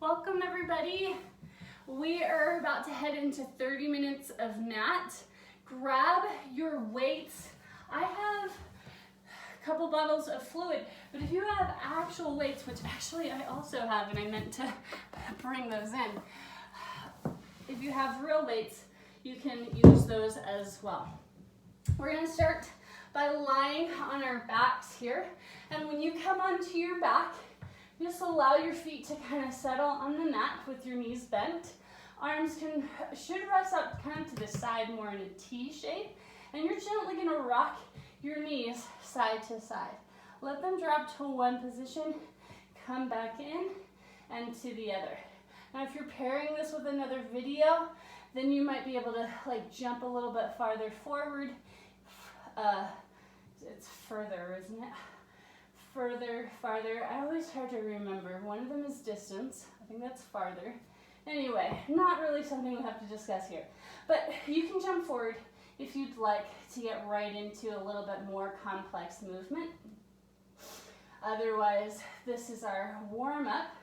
Welcome everybody. We are about to head into 30 minutes of mat. Grab your weights. I have a couple bottles of fluid, but if you have actual weights, which actually I also have and I meant to bring those in. If you have real weights, you can use those as well. We're gonna start by lying on our backs here. And when you come onto your back, just allow your feet to kind of settle on the mat with your knees bent. Arms should rest up kind of to the side, more in a T shape. And you're gently gonna rock your knees side to side. Let them drop to one position, come back in and to the other. Now if you're pairing this with another video, then you might be able to like jump a little bit farther forward. It's further, isn't it? Further, farther. I always try to remember. One of them is distance. I think that's farther. Anyway, not really something we have to discuss here. But you can jump forward if you'd like to get right into a little bit more complex movement. Otherwise, this is our warm-up.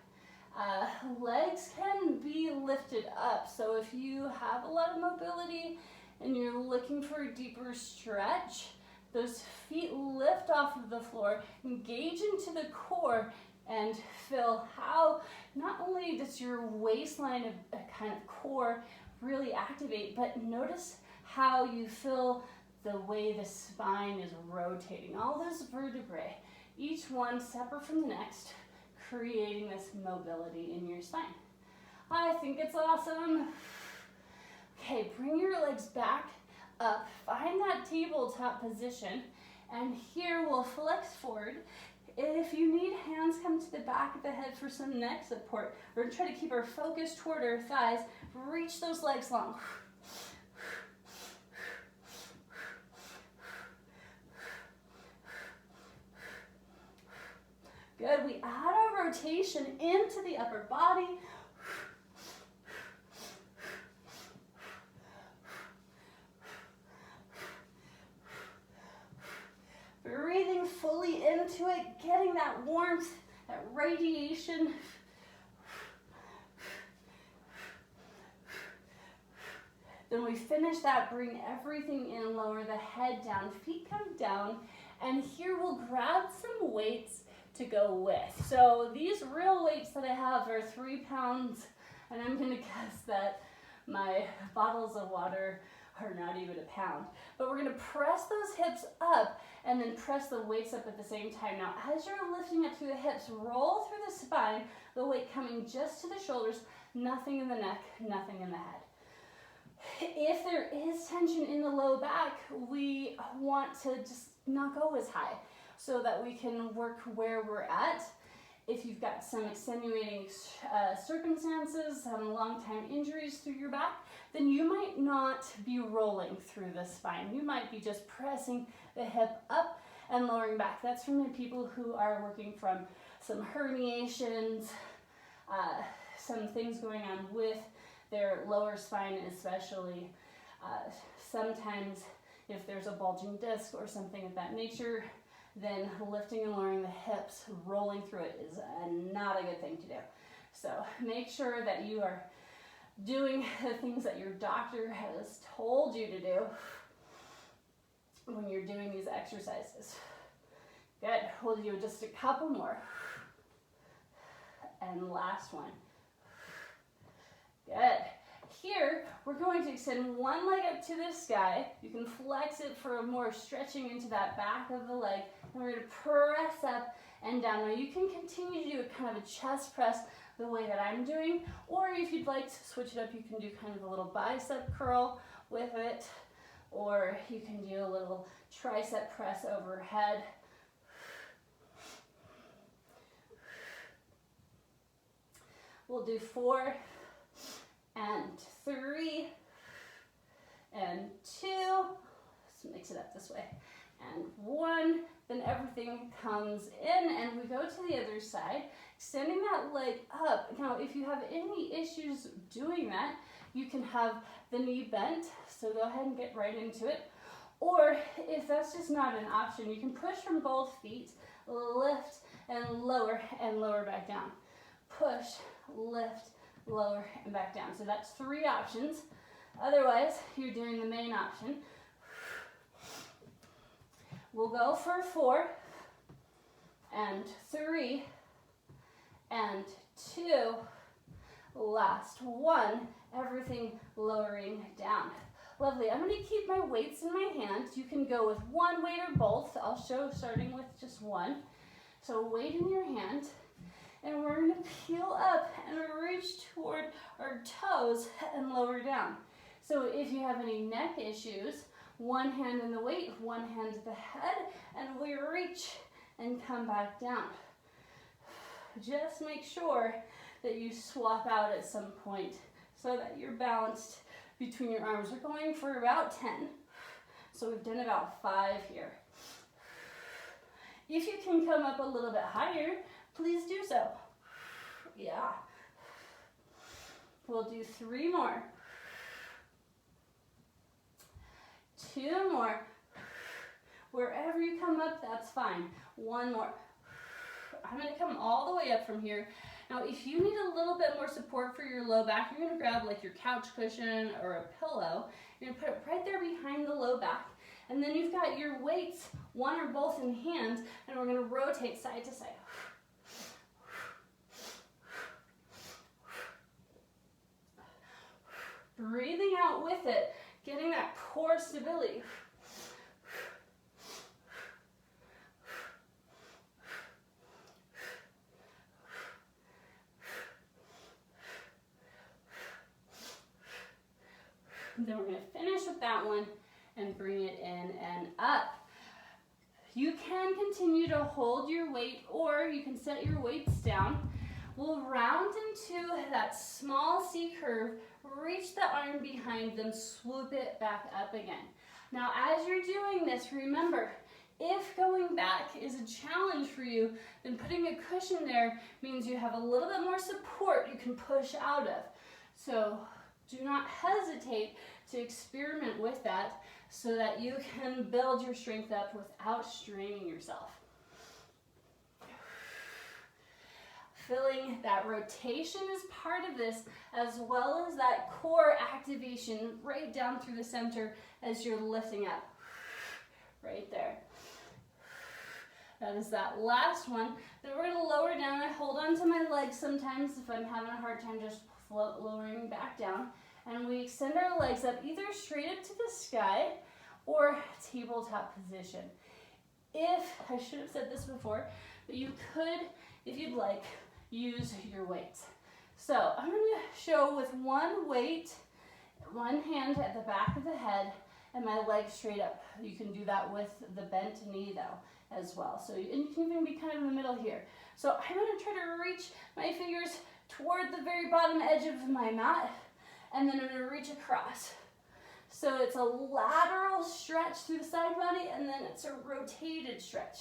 Legs can be lifted up. So if you have a lot of mobility and you're looking for a deeper stretch, those feet lift off of the floor, engage into the core, and feel how not only does your waistline of kind of core really activate, but notice how you feel the way the spine is rotating. All those vertebrae, each one separate from the next, creating this mobility in your spine. I think it's awesome. Okay, bring your legs back up, find that tabletop position, and here we'll flex forward. If you need, hands come to the back of the head for some neck support. We're gonna try to keep our focus toward our thighs, reach those legs long. Good, we add our rotation into the upper body. Breathing fully into it, getting that warmth, that radiation. Then we finish that, bring everything in, lower the head down, feet come down, and here we'll grab some weights to go with. So these real weights that I have are 3 pounds, and I'm gonna guess that my bottles of water are not even a pound. But we're gonna press those hips up and then press the weights up at the same time. Now, as you're lifting up through the hips, roll through the spine, the weight coming just to the shoulders, nothing in the neck, nothing in the head. If there is tension in the low back, we want to just not go as high so that we can work where we're at. If you've got some extenuating circumstances, some long-time injuries through your back, then you might not be rolling through the spine. You might be just pressing the hip up and lowering back. That's for my people who are working from some herniations, some things going on with their lower spine especially. Sometimes if there's a bulging disc or something of that nature, then lifting and lowering the hips, rolling through it is not a good thing to do. So make sure that you are doing the things that your doctor has told you to do when you're doing these exercises. Good, we'll do just a couple more. And last one. Good. Here, we're going to extend one leg up to the sky. You can flex it for more stretching into that back of the leg. And we're going to press up and down. Now you can continue to do a kind of a chest press the way that I'm doing, or if you'd like to switch it up, you can do kind of a little bicep curl with it, or you can do a little tricep press overhead. We'll do 4 and 3 and 2. Let's mix it up this way. And 1, then everything comes in and we go to the other side, extending that leg up. Now, if you have any issues doing that, you can have the knee bent, so go ahead and get right into it. Or if that's just not an option, you can push from both feet, lift and lower back down. Push, lift, lower, and back down. So that's 3 options. Otherwise, you're doing the main option. We'll go for 4, and 3, and 2, last 1, everything lowering down. Lovely. I'm going to keep my weights in my hands. You can go with 1 weight or both. I'll show starting with just 1. So weight in your hand, and we're going to peel up and reach toward our toes and lower down. So if you have any neck issues, 1 hand in the weight, 1 hand at the head, and we reach and come back down. Just make sure that you swap out at some point so that you're balanced between your arms. We're going for about 10. So we've done about 5 here. If you can come up a little bit higher, please do so. Yeah. We'll do 3 more. 2 more. Wherever you come up, that's fine. 1 more. I'm going to come all the way up from here. Now, if you need a little bit more support for your low back, you're going to grab like your couch cushion or a pillow. You're going to put it right there behind the low back. And then you've got your weights, 1 or both in hand, and we're going to rotate side to side. Breathing out with it, getting that core stability. Then we're going to finish with that one and bring it in and up. You can continue to hold your weight, or you can set your weights down. We'll round into that small C curve, reach the arm behind them, swoop it back up again. Now, as you're doing this, remember, if going back is a challenge for you, then putting a cushion there means you have a little bit more support you can push out of. So do not hesitate to experiment with that so that you can build your strength up without straining yourself. Feeling that rotation is part of this, as well as that core activation right down through the center as you're lifting up. Right there. That is that last one. Then we're going to lower down. I hold on to my legs sometimes if I'm having a hard time just lowering back down. And we extend our legs up either straight up to the sky or tabletop position. I should have said this before, but you could, if you'd like, use your weights. So I'm going to show with 1 weight, 1 hand at the back of the head, and my legs straight up. You can do that with the bent knee though as well. So and you can even be kind of in the middle here. So I'm going to try to reach my fingers toward the very bottom edge of my mat, and then I'm going to reach across. So it's a lateral stretch through the side body, and then it's a rotated stretch.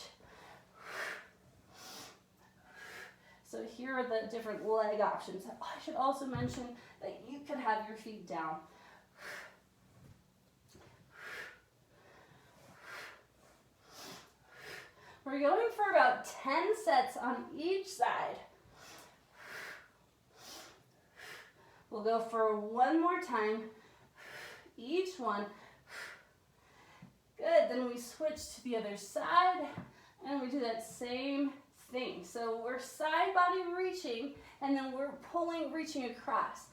So here are the different leg options. I should also mention that you could have your feet down. We're going for about 10 sets on each side. We'll go for 1 more time, each one. Good, then we switch to the other side, and we do that same thing. So we're side body reaching, and then we're pulling, reaching across.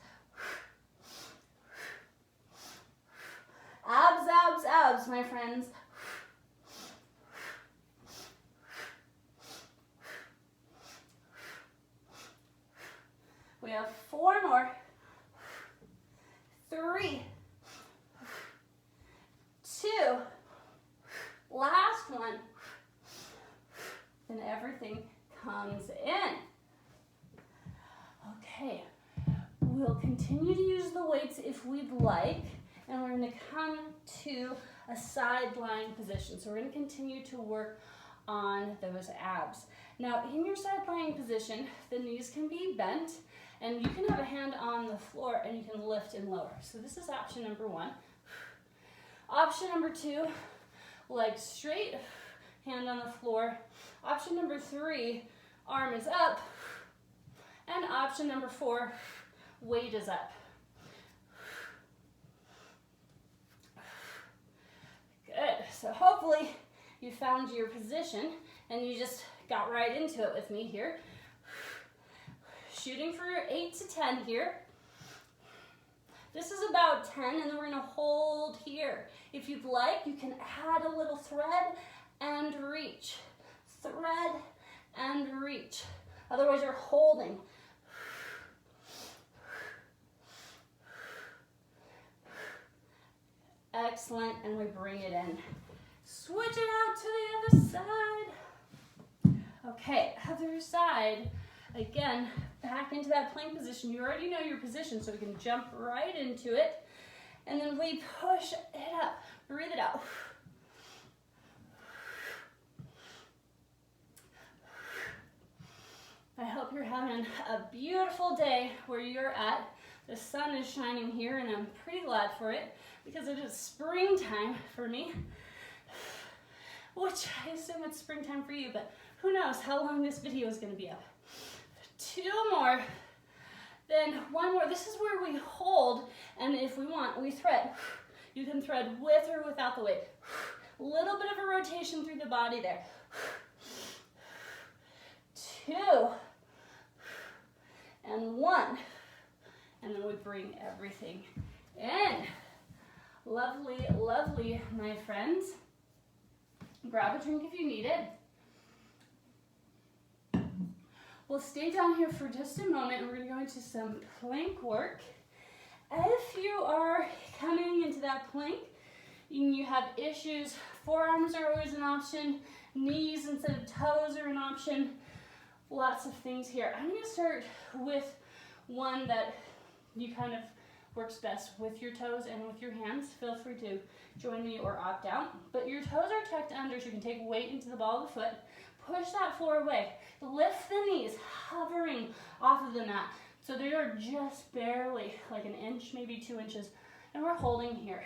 Abs, abs, abs, my friends. We have 4 more. 3, 2, last one, and everything comes in. Okay, we'll continue to use the weights if we'd like, and we're going to come to a side lying position. So we're going to continue to work on those abs. Now, in your side lying position, the knees can be bent, and you can have a hand on the floor and you can lift and lower. So this is option number 1. Option number 2, legs straight, hand on the floor. Option number 3, arm is up And option number 4, weight is up. Good, so hopefully you found your position and you just got right into it with me here. Shooting for 8 to 10 here. This is about 10, and then we're gonna hold here. If you'd like, you can add a little thread and reach. Thread and reach. Otherwise, you're holding. Excellent, and we bring it in. Switch it out to the other side. Okay, other side. Again, back into that plank position. You already know your position, so we can jump right into it. And then we push it up. Breathe it out. I hope you're having a beautiful day where you're at. The sun is shining here, and I'm pretty glad for it because it is springtime for me, which I assume it's springtime for you, but who knows how long this video is going to be up. 2 more, then 1 more. This is where we hold, and if we want, we thread. You can thread with or without the weight. A little bit of a rotation through the body there. 2, and 1, and then we bring everything in. Lovely, lovely, my friends. Grab a drink if you need it. We'll stay down here for just a moment, and we're going to go into some plank work. If you are coming into that plank and you have issues, forearms are always an option, knees instead of toes are an option, lots of things here. I'm going to start with one that you kind of works best with your toes and with your hands. Feel free to join me or opt out. But your toes are tucked under, so you can take weight into the ball of the foot. Push that floor away. Lift the knees, hovering off of the mat. So they are just barely like an inch, maybe 2 inches. And we're holding here.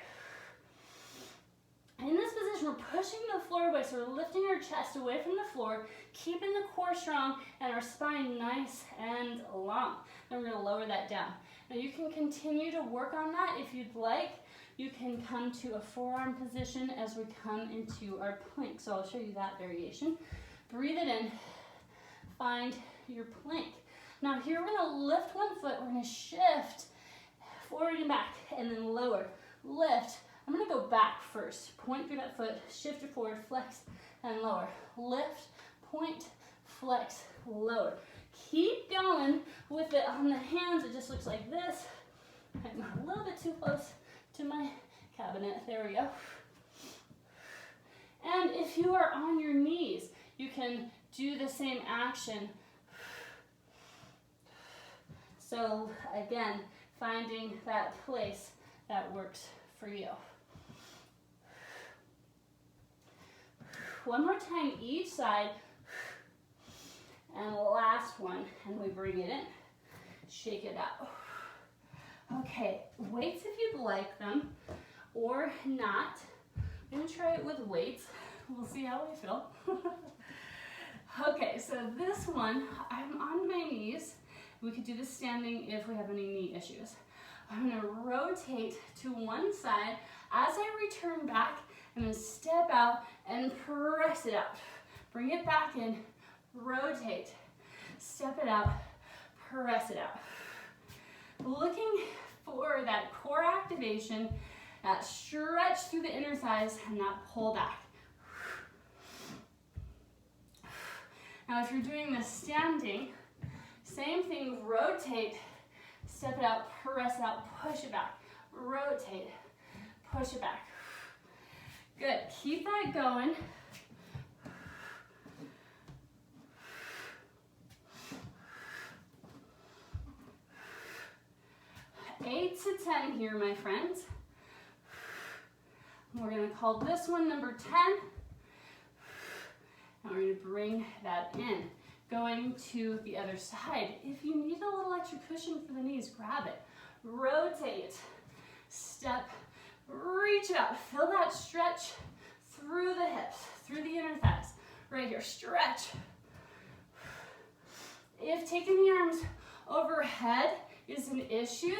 In this position, we're pushing the floor away, so we're lifting our chest away from the floor, keeping the core strong and our spine nice and long. Then we're going to lower that down. Now you can continue to work on that if you'd like. You can come to a forearm position as we come into our plank. So I'll show you that variation. Breathe it in. Find your plank. Now here we're going to lift one foot. We're going to shift forward and back and then lower. Lift. I'm going to go back first. Point through that foot, shift it forward, flex, and lower. Lift, point, flex, lower. Keep going with it on the hands. It just looks like this. I'm a little bit too close to my cabinet. There we go. And if you are on your knees, you can do the same action. So again, finding that place that works for you. One more time each side. And last one, and we bring it in. Shake it out. Okay, weights if you'd like them, or not. I'm gonna try it with weights. We'll see how I feel. Okay, so this one, I'm on my knees. We could do this standing if we have any knee issues. I'm gonna rotate to one side. As I return back, I'm gonna step out and press it out. Bring it back in, rotate, step it out, press it out. Looking for that core activation, that stretch through the inner thighs, and that pull back. Now if you're doing this standing, same thing, rotate, step it out, press it out, push it back, rotate, push it back. Good, keep that going. Eight to 10 here, my friends. We're going to call this one number 10. And we're going to bring that in. Going to the other side. If you need a little extra cushion for the knees, grab it. Rotate. Step. Reach out. Feel that stretch through the hips, through the inner thighs. Right here. Stretch. If taking the arms overhead is an issue,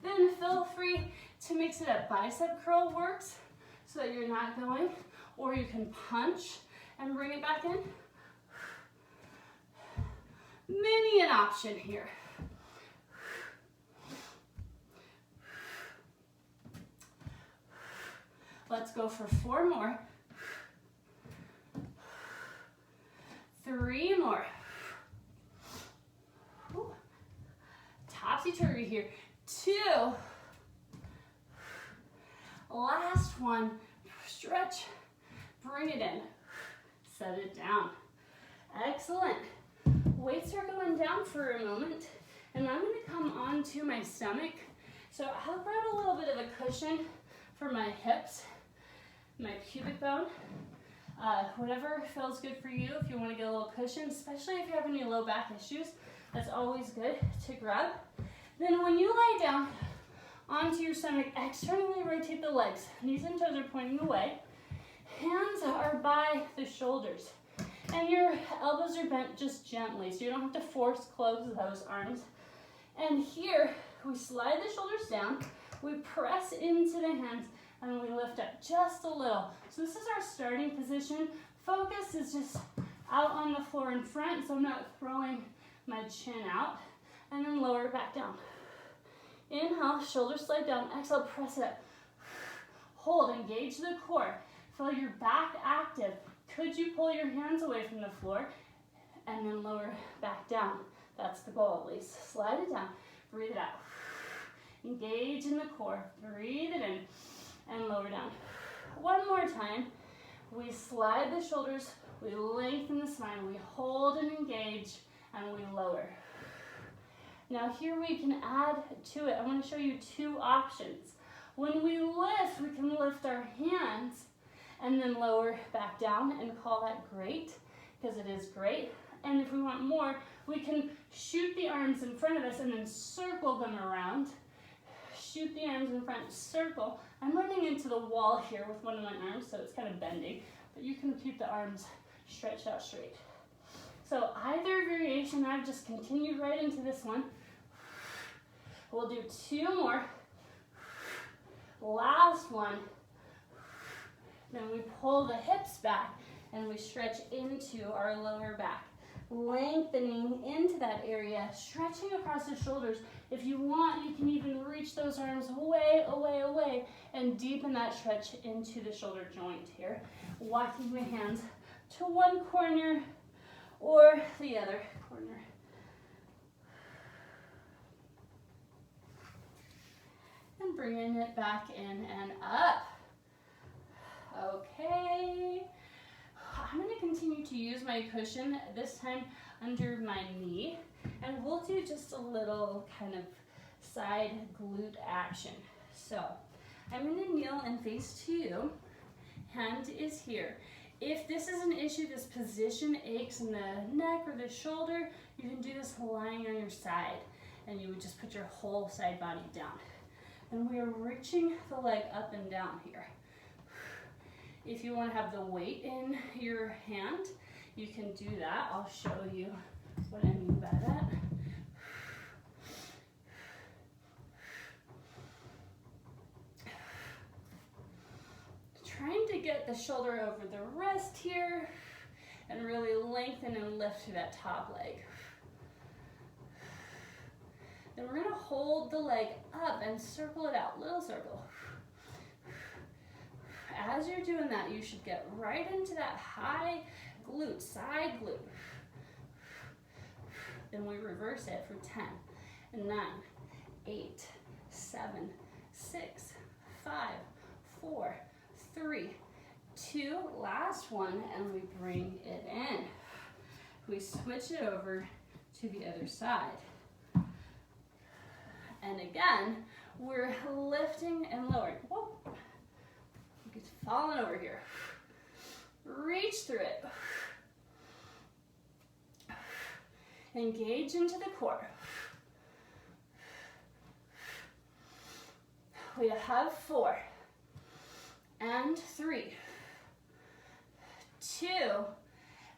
then feel free to mix it up. Bicep curl works so that you're not going, or you can punch and bring it back in. Many an option here. Let's go for 4 more. 3 more. Topsy-turvy here. 2. Last one. Stretch. Bring it in. Set it down. Excellent. Weights are going down for a moment, and I'm going to come onto my stomach. So I'll grab a little bit of a cushion for my hips, my pubic bone, whatever feels good for you. If you want to get a little cushion, especially if you have any low back issues, that's always good to grab. Then when you lie down onto your stomach, externally rotate the legs. Knees and toes are pointing away. Hands are by the shoulders. And your elbows are bent just gently, so you don't have to force close those arms. And here, we slide the shoulders down, we press into the hands, and we lift up just a little. So this is our starting position. Focus is just out on the floor in front, so I'm not throwing my chin out. And then lower it back down. Inhale, shoulders slide down. Exhale, press it up. Hold, engage the core. Feel your back active. Could you pull your hands away from the floor and then lower back down? That's the goal at least. Slide it down, breathe it out. Engage in the core, breathe it in and lower down. One more time. We slide the shoulders, we lengthen the spine, we hold and engage, and we lower. Now here we can add to it. I want to show you 2 options. When we lift, we can lift our hands and then lower back down and call that great, because it is great. And if we want more, we can shoot the arms in front of us and then circle them around. Shoot the arms in front, circle. I'm running into the wall here with one of my arms, so it's kind of bending, but you can keep the arms stretched out straight. So either variation, I've just continued right into this one. We'll do 2 more. Last one. Then we pull the hips back and we stretch into our lower back. Lengthening into that area, stretching across the shoulders. If you want, you can even reach those arms way away and deepen that stretch into the shoulder joint here. Walking the hands to one corner or the other corner. And bringing it back in and up. Okay. I'm going to continue to use my cushion, this time under my knee, and we'll do just a little kind of side glute action. So I'm going to kneel and face to you. Hand is here. If this is an issue, this position aches in the neck or the shoulder, you can do this lying on your side, and you would just put your whole side body down. And we are reaching the leg up and down here. If you want to have the weight in your hand, you can do that. I'll show you what I mean by that. Trying to get the shoulder over the wrist here and really lengthen and lift through that top leg. Then we're going to hold the leg up and circle it out, little circle. As you're doing that, you should get right into that high glute, side glute. Then we reverse it for 10, 9, 8, 7, 6, 5, 4, 3, 2, last one, and we bring it in. We switch it over to the other side. And again, we're lifting and lowering. Whoa. It's falling over here. Reach through it. Engage into the core. We have 4 and 3, 2.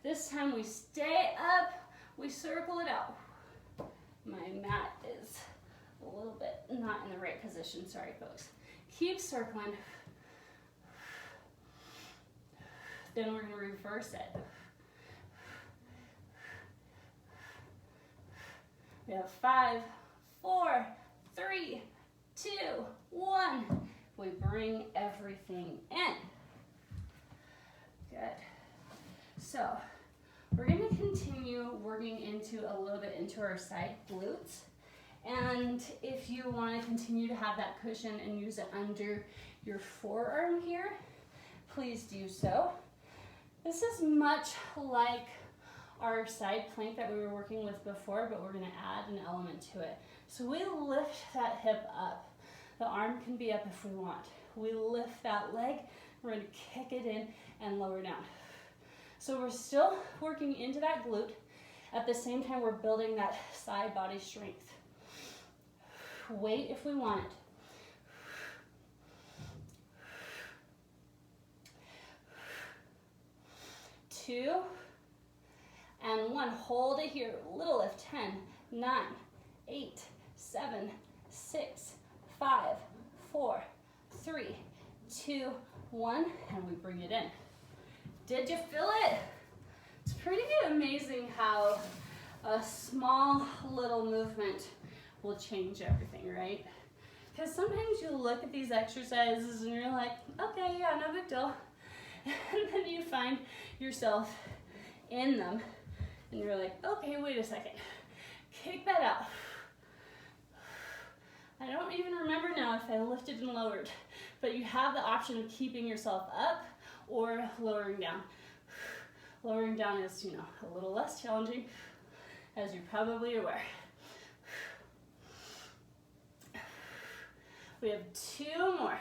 This time we stay up, we circle it out. My mat is a little bit not in the right position. Sorry, folks. Keep circling. Then we're going to reverse it. We have 5, 4, 3, 2, 1. We bring everything in. Good. So we're going to continue working into a little bit into our side glutes. And if you want to continue to have that cushion and use it under your forearm here, please do so. This is much like our side plank that we were working with before, but we're going to add an element to it. So we lift that hip up. The arm can be up if we want. We lift that leg, we're going to kick it in and lower down. So we're still working into that glute. At the same time, we're building that side body strength. Weight if we want it. 2 and 1. Hold it here. Little lift. 10, 9, 8, 7, 6, 5, 4, 3, 2, 1, and we bring it in. Did you feel it? It's pretty amazing how a small little movement will change everything, right? Because sometimes you look at these exercises and you're like, okay, yeah, no big deal. And then you find yourself in them and you're like, okay, wait a second. Kick that out. I don't even remember now if I lifted and lowered, but you have the option of keeping yourself up or lowering down. Lowering down is, a little less challenging, as you're probably aware. We have 2 more.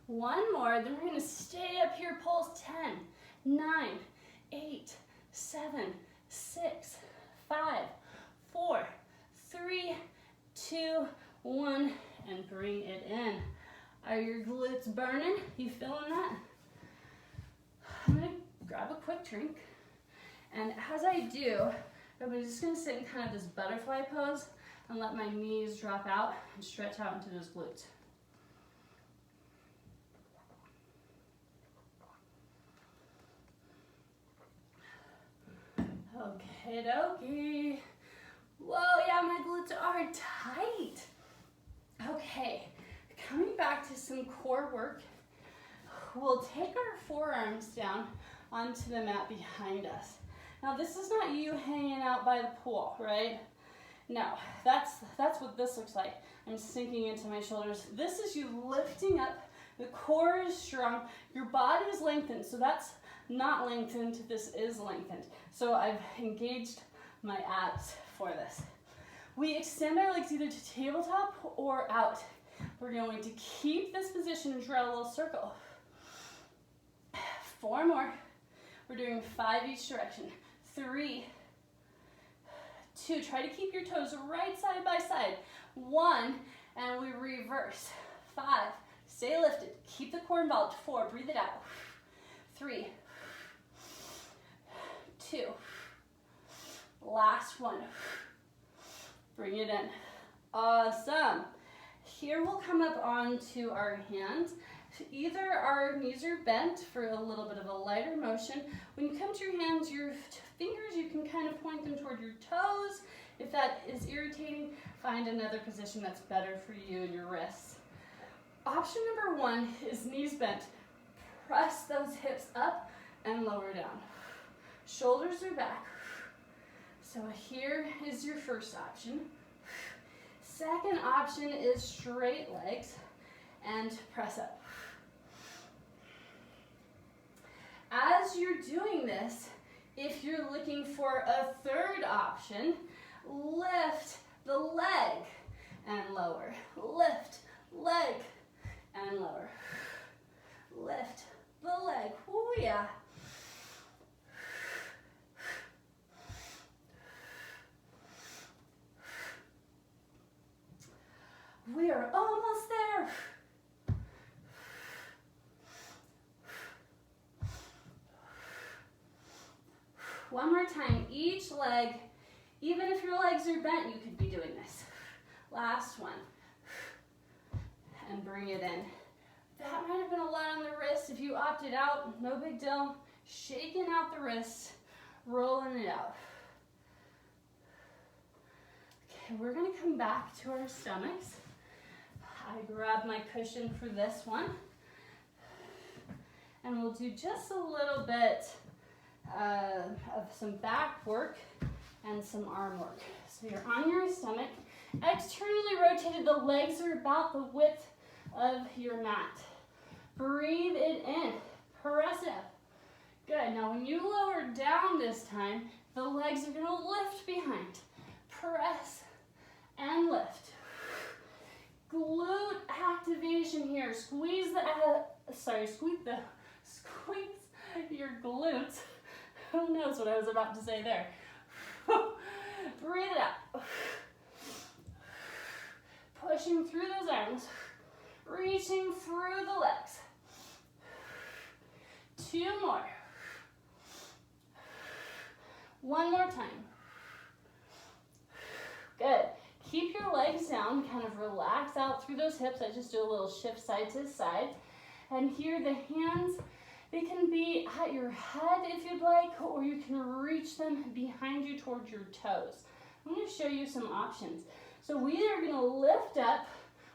1 more, then we're going to stay up here, pulse. 10, 9, 8, 7, 6, 5, 4, 3, 2, 1, and bring it in. Are your glutes burning? You feeling that? I'm going to grab a quick drink, and as I do, I'm just going to sit in kind of this butterfly pose and let my knees drop out and stretch out into those glutes. Okie dokie. Whoa, yeah, my glutes are tight. Okay, coming back to some core work, we'll take our forearms down onto the mat behind us. Now this is not you hanging out by the pool, right? No, that's what this looks like. I'm sinking into my shoulders. This is you lifting up, the core is strong, your body is lengthened, so that's not lengthened, this is lengthened. So I've engaged my abs for this. We extend our legs either to tabletop or out. We're going to keep this position and draw a little circle. 4 more. We're doing 5 each direction. 3, 2, try to keep your toes right side by side. 1, and we reverse. 5, stay lifted. Keep the core involved. 4, breathe it out. 3, 2, last one. Bring it in. Awesome. Here we'll come up onto our hands. Either our knees are bent for a little bit of a lighter motion. When you come to your hands, your fingers, you can kind of point them toward your toes. If that is irritating, find another position that's better for you and your wrists. Option number 1 is knees bent. Press those hips up and lower down. Shoulders are back. So here is your first option. Second option is straight legs and press up. As you're doing this, if you're looking for a third option, lift the leg and lower. Lift, leg, and lower. Lift the leg. Oh yeah. We are almost there. One more time, each leg, Even if your legs are bent, you could be doing this. Last one. And bring it in. That might have been a lot on the wrist. If you opted out, no big deal. Shaking out the wrists, rolling it out. Okay, we're gonna come back to our stomachs. I grab my cushion for this one. And we'll do just a little bit of some back work and some arm work. So you're on your stomach, externally rotated, the legs are about the width of your mat. Breathe it in, press it up. Good, now when you lower down this time, the legs are gonna lift behind. Press and lift. Glute activation here. Squeeze your glutes. Who knows what I was about to say there? Breathe it out. Pushing through those arms. Reaching through the legs. 2 more. 1 more time. Good. Keep your legs down, kind of relax out through those hips. I just do a little shift side to side. And here the hands, they can be at your head if you'd like, or you can reach them behind you towards your toes. I'm going to show you some options. So we are going to lift up.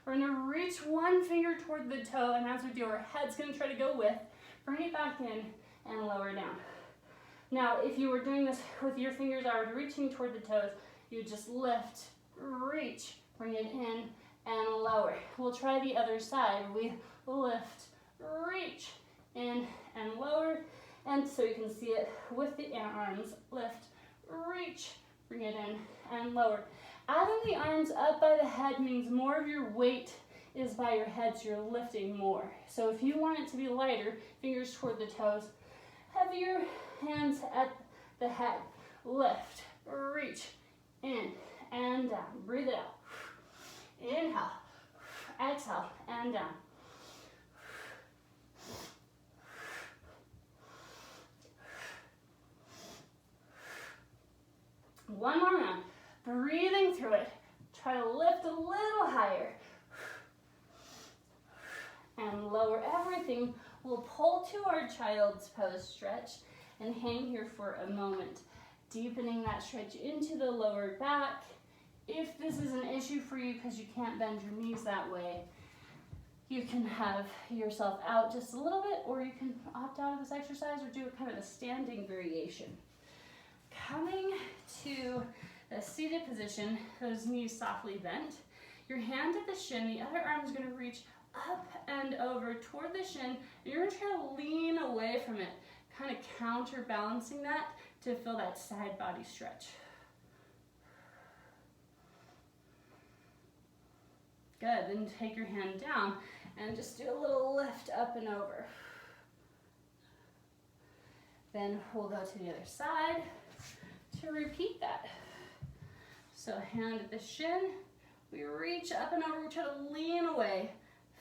We're going to reach one finger toward the toe, and as we do, our head's going to try to go with. Bring it back in and lower down. Now, if you were doing this with your fingers already reaching toward the toes, you just lift, reach, bring it in, and lower. We'll try the other side. We lift, reach, in and lower, and so you can see it with the arms. Lift, reach, bring it in, and lower. Adding the arms up by the head means more of your weight is by your head, so you're lifting more. So if you want it to be lighter, fingers toward the toes, heavier hands at the head. Lift, reach, in and down. Breathe it out. Inhale, exhale, and down. One more round. Breathing through it. Try to lift a little higher. And lower everything. We'll pull to our child's pose stretch and hang here for a moment. Deepening that stretch into the lower back. If this is an issue for you because you can't bend your knees that way, you can have yourself out just a little bit, or you can opt out of this exercise or do a kind of a standing variation. Coming to a seated position, those knees softly bent. Your hand at the shin, the other arm is going to reach up and over toward the shin, and you're going to try to lean away from it, kind of counterbalancing that to feel that side body stretch. Good, then take your hand down and just do a little lift up and over. Then we'll go to the other side to repeat that. So hand at the shin, we reach up and over, we try to lean away,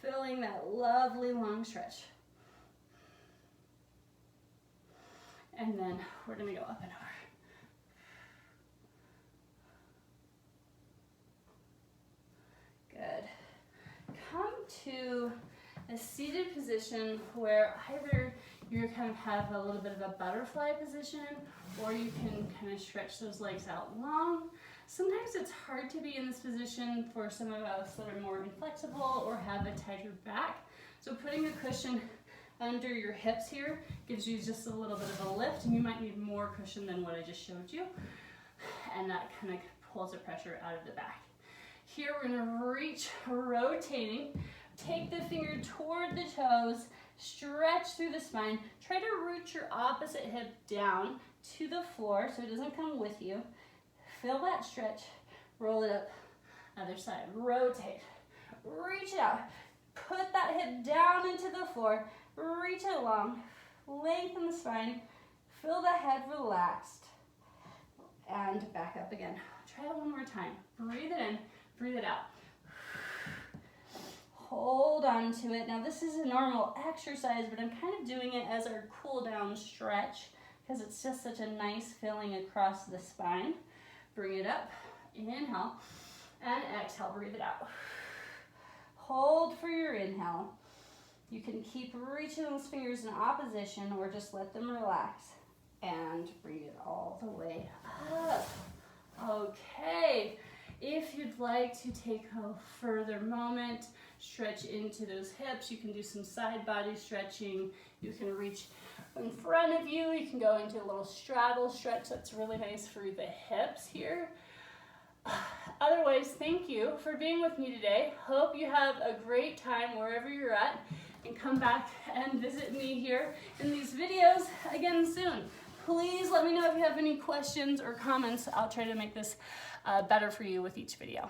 feeling that lovely long stretch. And then we're gonna go up and over. Good. Come to a seated position where either you kind of have a little bit of a butterfly position, or you can kind of stretch those legs out long. Sometimes it's hard to be in this position for some of us that are more inflexible or have a tighter back. So putting a cushion under your hips here gives you just a little bit of a lift, and you might need more cushion than what I just showed you. And that kind of pulls the pressure out of the back. Here we're gonna reach, rotating, take the finger toward the toes, stretch through the spine, try to root your opposite hip down to the floor so it doesn't come with you. Feel that stretch, roll it up, other side, rotate, reach it out, put that hip down into the floor, reach it long, lengthen the spine, feel the head relaxed, and back up again. Try it one more time. Breathe it in, breathe it out. Hold on to it. Now this is a normal exercise, but I'm kind of doing it as our cool down stretch because it's just such a nice feeling across the spine. Bring it up, inhale, and exhale, breathe it out. Hold for your inhale. You can keep reaching those fingers in opposition or just let them relax and bring it all the way up. Okay, if you'd like to take a further moment, stretch into those hips. You can do some side body stretching. You can reach in front of you. You can go into a little straddle stretch. That's really nice for the hips here. Otherwise, thank you for being with me today. Hope you have a great time wherever you're at, and come back and visit me here in these videos again soon. Please let me know if you have any questions or comments. I'll try to make this better for you with each video.